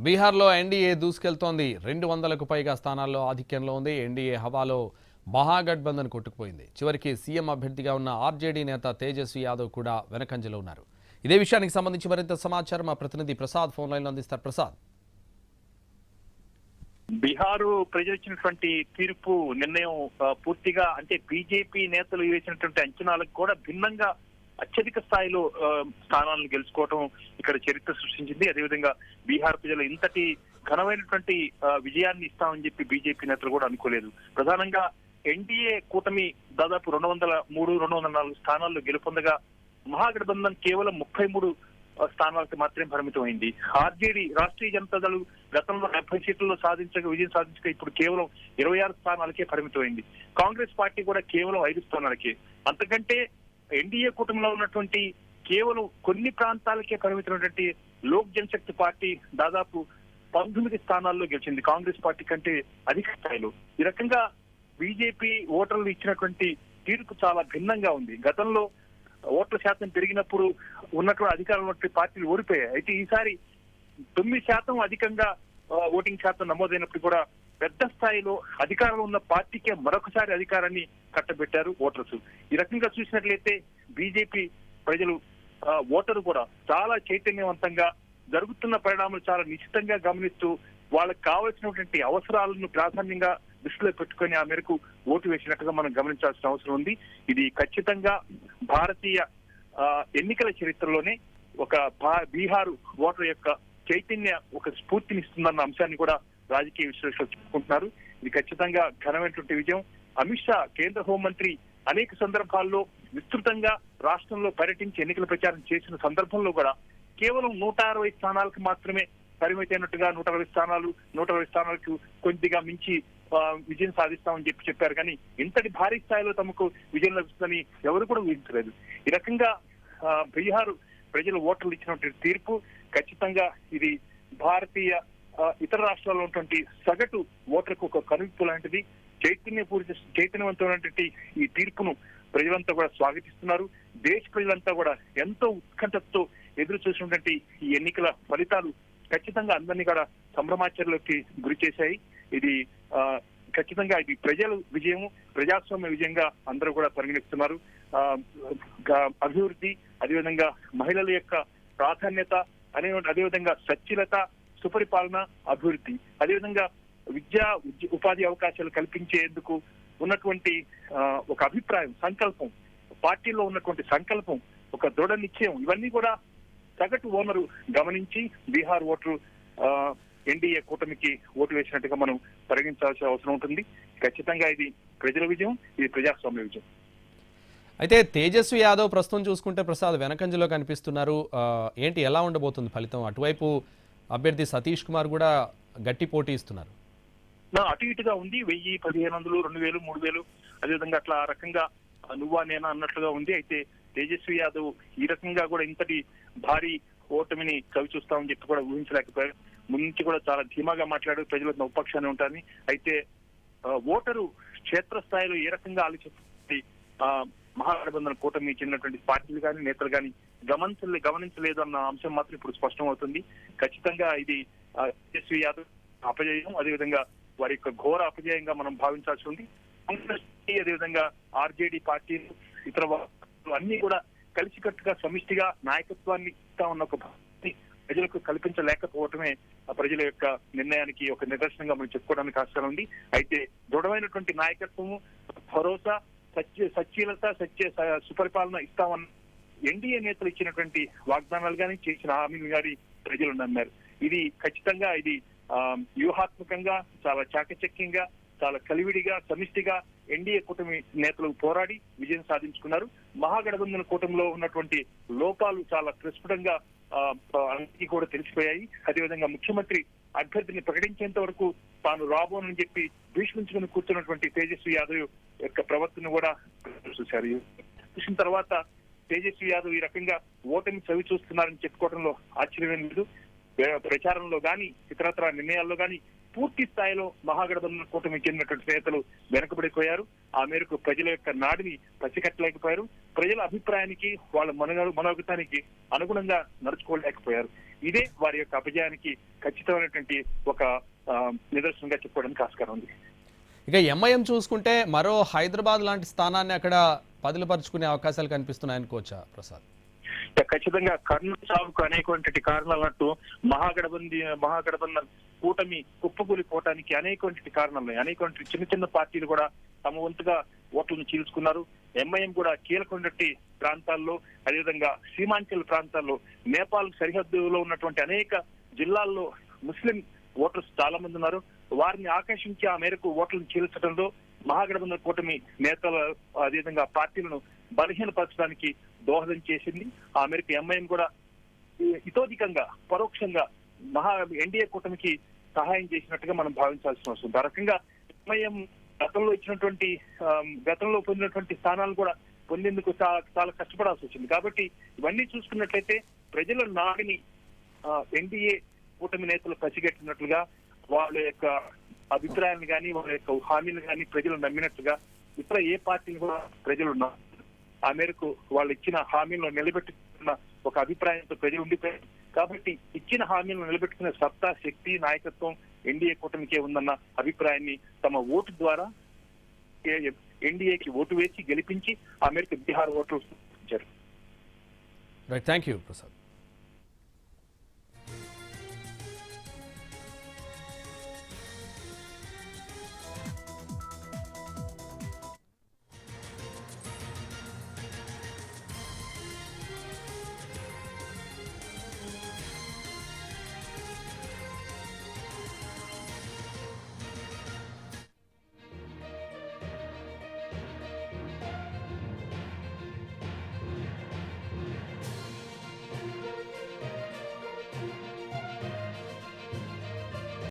బీహార్లో ఎన్డీఏ దూసుకెళ్తోంది. 200కు పైగా స్థానాల్లో ఆధిక్యంలో ఉంది. ఎన్డీఏ హవాలో మహాగఠబంధన్ కొట్టుకుపోయింది. చివరికి సీఎం అభ్యర్థిగా ఉన్న ఆర్జేడీ నేత తేజస్వి యాదవ్ కూడా వెనకంజలో ఉన్నారు. ఇదే విషయానికి సంబంధించి మరింత సమాచారం మా ప్రతినిధి ప్రసాద్ ఫోన్ లైన్లో అందిస్తారు. ప్రసాద్, బీహారు ప్రజలు ఇచ్చినటువంటి తీర్పు నిర్ణయం పూర్తిగా అంటే బీజేపీ నేతలు వేసినటువంటి అంచనాలకు కూడా భిన్నంగా అత్యధిక స్థాయిలో స్థానాలను గెలుచుకోవడం ఇక్కడ చరిత్ర సృష్టించింది. అదేవిధంగా బీహార్ ప్రజలు ఇంతటి ఘనమైనటువంటి విజయాన్ని ఇస్తామని చెప్పి బీజేపీ నేతలు కూడా అనుకోలేదు. ప్రధానంగా ఎన్డీఏ కూటమి దాదాపు 204 స్థానాల్లో గెలుపొందగా మహాగఠబంధన్ కేవలం 33 స్థానాలకు మాత్రమే పరిమితమైంది. ఆర్జేడీ రాష్ట్రీయ జనతాదళ్ గతంలో 70 సీట్లలో విజయం సాధించక ఇప్పుడు కేవలం 26 స్థానాలకే పరిమితమైంది. కాంగ్రెస్ పార్టీ కూడా కేవలం 5 స్థానాలకే. అంతకంటే ఎన్డీఏ కూటమిలో ఉన్నటువంటి కేవలం కొన్ని ప్రాంతాలకే పరిమితమైనటువంటి లోక్ జనశక్తి పార్టీ దాదాపు 19 స్థానాల్లో గెలిచింది, కాంగ్రెస్ పార్టీ కంటే అధిక స్థాయిలో. ఈ రకంగా బీజేపీ ఓటర్లు ఇచ్చినటువంటి తీర్పు చాలా భిన్నంగా ఉంది. గతంలో ఓట్ల శాతం పెరిగినప్పుడు ఉన్నటువంటి అధికారంలో ఉన్నటువంటి పార్టీలు ఓడిపోయాయి. అయితే ఈసారి 9% అధికంగా ఓటింగ్ శాతం నమోదైనప్పుడు కూడా పెద్ద స్థాయిలో అధికారంలో ఉన్న పార్టీకే మరొకసారి అధికారాన్ని కట్టబెట్టారు ఓటర్స్. ఈ రకంగా చూసినట్లయితే బీజేపీ ప్రజలు ఓటరు కూడా చాలా చైతన్యవంతంగా జరుగుతున్న పరిణామాలు చాలా నిశ్చితంగా గమనిస్తూ వాళ్ళకి కావాల్సినటువంటి అవసరాలను ప్రాధాన్యంగా దృష్టిలో పెట్టుకుని ఆ మేరకు ఓటు వేసినట్టుగా మనం గమనించాల్సిన అవసరం ఉంది. ఇది ఖచ్చితంగా భారతీయ ఎన్నికల చరిత్రలోనే ఒక బీహారు ఓటర్ యొక్క చైతన్య ఒక స్ఫూర్తినిస్తుందన్న అంశాన్ని కూడా రాజకీయ విశ్లేషకులు చెప్పుకుంటున్నారు. ఇది ఖచ్చితంగా ఘనమైనటువంటి విజయం. అమిత్ షా కేంద్ర హోంమంత్రి అనేక సందర్భాల్లో విస్తృతంగా రాష్ట్రంలో పర్యటించి ఎన్నికల ప్రచారం చేసిన సందర్భంలో కూడా కేవలం 160 స్థానాలకు మాత్రమే పరిమితమైనట్టుగా 120 స్థానాలకు కొద్దిగా మించి విజయం సాధిస్తామని చెప్పారు. కానీ ఇంతటి భారీ స్థాయిలో తమకు విజయం లభిస్తుందని ఎవరు కూడా ఊహించలేదు. ఈ రకంగా బీహారు ప్రజలు ఓటర్లు ఇచ్చినటువంటి తీర్పు ఖచ్చితంగా ఇది భారతీయ ఇతర రాష్ట్రాల్లో ఉన్నటువంటి సగటు ఓటర్కు ఒక కనువిప్పు లాంటిది. చైతన్యవంతమైనటువంటి ఈ తీర్పును ప్రజలంతా కూడా స్వాగతిస్తున్నారు. దేశ ప్రజలంతా కూడా ఎంతో ఉత్కంఠతో ఎదురు చూసినటువంటి ఈ ఎన్నికల ఫలితాలు ఖచ్చితంగా అందరినీ కూడా సంభ్రమాచర్యలోకి గురి చేశాయి. ఇది ఖచ్చితంగా ఇది ప్రజల విజయము, ప్రజాస్వామ్య విజయంగా అందరూ కూడా పరిగణిస్తున్నారు. అభివృద్ధి, అదేవిధంగా మహిళల యొక్క ప్రాధాన్యత, అదేవిధంగా సచ్ఛీలత, సుపరిపాలన, అభివృద్ధి, అదేవిధంగా ఉపాధి అవకాశాలు కల్పించేందుకు ఉన్నటువంటి ఒక అభిప్రాయం, సంకల్పం, పార్టీలో ఉన్నటువంటి సంకల్పం, ఒక దృఢ నిశ్చయం, ఇవన్నీ కూడా సగటు ఓనరు గమనించి బీహార్ ఓటరు ఎన్డీఏ కూటమికి ఓటు వేసినట్టుగా మనం పరిగణించాల్సిన అవసరం ఉంటుంది. ఖచ్చితంగా ఇది ప్రజల విజయం, ఇది ప్రజాస్వామ్య విజయం. అయితే తేజస్వి యాదవ్ ప్రస్తుతం చూసుకుంటే ప్రసాద్ వెనకంజలో కనిపిస్తున్నారు. ఏంటి, ఎలా ఉండబోతుంది ఫలితం? అటువైపు అభ్యర్థి సతీష్ కుమార్ కూడా గట్టి పోటీ ఇస్తున్నారు. అటు ఇటుగా ఉంది. 1000, 1500, 2000, 3000 అదేవిధంగా అట్లా రకంగా నువ్వా నేనా అన్నట్లుగా ఉంది. అయితే తేజస్వి యాదవ్ ఈ రకంగా కూడా ఇంతటి భారీ ఓటమిని చవి చూస్తామని చెప్పి కూడా ఊహించలేకపోయారు. ముందు నుంచి కూడా చాలా ధీమాగా మాట్లాడారు, ప్రజలకు ఉపపక్షాన్ని ఉంటారని. అయితే ఓటరు క్షేత్రస్థాయిలో ఏ రకంగా ఆలోచిస్తుంది మహాగఠబంధన్ కూటమి చెందినటువంటి పార్టీలు కానీ నేతలు కానీ గమనించలేదు అన్న అంశం మాత్రం ఇప్పుడు స్పష్టం అవుతుంది. ఖచ్చితంగా ఇది తేజస్వి యాదవ్ అపజయం, అదేవిధంగా వారి యొక్క ఘోర అపజయంగా మనం భావించాల్సి ఉంది. కాంగ్రెస్, అదేవిధంగా ఆర్జేడీ పార్టీలు, ఇతర అన్ని కూడా కలిసికట్టుగా సమిష్టిగా నాయకత్వాన్ని ఇస్తా ఉన్న ఒక ప్రజలకు కల్పించలేకపోవటమే ప్రజల యొక్క నిర్ణయానికి ఒక నిదర్శనంగా మనం చెప్పుకోవడానికి ఆస్కారం ఉంది. అయితే దృఢమైనటువంటి నాయకత్వము, భరోసా, సచ్ఛీలత, సుపరిపాలన ఇస్తామన్న ఎన్డీఏ నేతలు ఇచ్చినటువంటి వాగ్దానాలు కానీ చేసిన హామీలు కానీ ప్రజలు నమ్మారు. ఇది ఖచ్చితంగా ఇది వ్యూహాత్మకంగా చాలా చాకచక్యంగా, చాలా కలివిడిగా, సమిష్టిగా ఎన్డీఏ కూటమి నేతలు పోరాడి విజయం సాధించుకున్నారు. మహాగఠబంధన్ కూటమిలో ఉన్నటువంటి లోపాలు చాలా ప్రస్ఫుటంగా అందరికీ కూడా తెలిసిపోయాయి. అదేవిధంగా ముఖ్యమంత్రి అభ్యర్థిని ప్రకటించేంత వరకు తాను రాబోనని చెప్పి భీష్మించుకుని కూర్చున్నటువంటి తేజస్వి యాదవ్ యొక్క ప్రవర్తన కూడా చూశారు. చూసిన తర్వాత తేజస్వి యాదవ్ ఈ రకంగా ఓటమి చవి చూస్తున్నారని చెప్పుకోవడంలో ఆశ్చర్యమేం లేదు. ప్రచారంలో గాని ఇతరత్ర నిర్ణయాల్లో గాని పూర్తి స్థాయిలో మహాగఠబంధన్ కూటమి చెందినటువంటి నేతలు వెనకబడిపోయారు. ఆ మేరకు ప్రజల యొక్క నాడిని పసికట్టలేకపోయారు. ప్రజల అభిప్రాయానికి, వాళ్ళ మనోగతానికి అనుగుణంగా నడుచుకోలేకపోయారు. ఇదే వారి యొక్క అపజయానికి ఖచ్చితమైనటువంటి ఒక నిదర్శనంగా చెప్పుకోవడానికి ఆస్కారం ఉంది. ఇక ఎంఐఎం చూసుకుంటే మరో హైదరాబాద్ లాంటి స్థానాన్ని అక్కడ బదిలిపరుచుకునే అవకాశాలు కనిపిస్తున్నాయి అనుకోవచ్చా ప్రసాద్? ఖచ్చితంగా కర్నూలు సాగుకు అనేకటువంటి కారణాలు అన్నట్టు మహాగఠబంధన్ కూటమి కుప్పకూలిపోవటానికి అనేకటువంటి కారణాలు ఉన్నాయి. అనేకటువంటి చిన్న చిన్న పార్టీలు కూడా తమ వంతుగా ఓట్లను చీల్చుకున్నారు. ఎంఐఎం కూడా కీలకమైనటువంటి ప్రాంతాల్లో, అదేవిధంగా సీమాంచల్ ప్రాంతాల్లో, నేపాల్ సరిహద్దులో ఉన్నటువంటి అనేక జిల్లాల్లో ముస్లిం ఓటర్స్ చాలా మంది ఉన్నారు. వారిని ఆకర్షించి ఆ మేరకు ఓట్లను చీల్చడంలో మహాగఠబంధన్ కూటమి నేతల అదేవిధంగా పార్టీలను బలహీనపరచడానికి దోహదం చేసింది. ఆ మేరకు ఎంఐఎం కూడా ఇతోధికంగా పరోక్షంగా ఎన్డీఏ కూటమికి సహాయం చేసినట్టుగా మనం భావించాల్సిన అవసరం. ఆ రకంగా ఎంఐఎం గతంలో పొందినటువంటి స్థానాలు కూడా పొందేందుకు చాలా కష్టపడాల్సి వచ్చింది. కాబట్టి ఇవన్నీ చూసుకున్నట్లయితే ప్రజల నాడిని ఎన్డీఏ కూటమి నేతలు పసిగట్టినట్లుగా, వాళ్ళ యొక్క అభిప్రాయాన్ని కానీ వాళ్ళ యొక్క హామీలు కానీ ప్రజలు నమ్మినట్టుగా ఇతర ఏ పార్టీలు కూడా ప్రజలు ఆ మేరకు వాళ్ళు ఇచ్చిన హామీలను నిలబెట్టుకున్న ఒక అభిప్రాయంతో ప్రజలు ఉండిపోయారు. కాబట్టి ఇచ్చిన హామీలను నిలబెట్టుకునే సత్తా, శక్తి, నాయకత్వం ఎన్డీఏ కూటమికే ఉందన్న అభిప్రాయాన్ని తమ ఓటు ద్వారా ఎన్డీఏకి ఓటు వేసి గెలిపించి ఆ మేరకు బీహార్ ఓట్లు ఇచ్చారు. Right, thank you Prasad.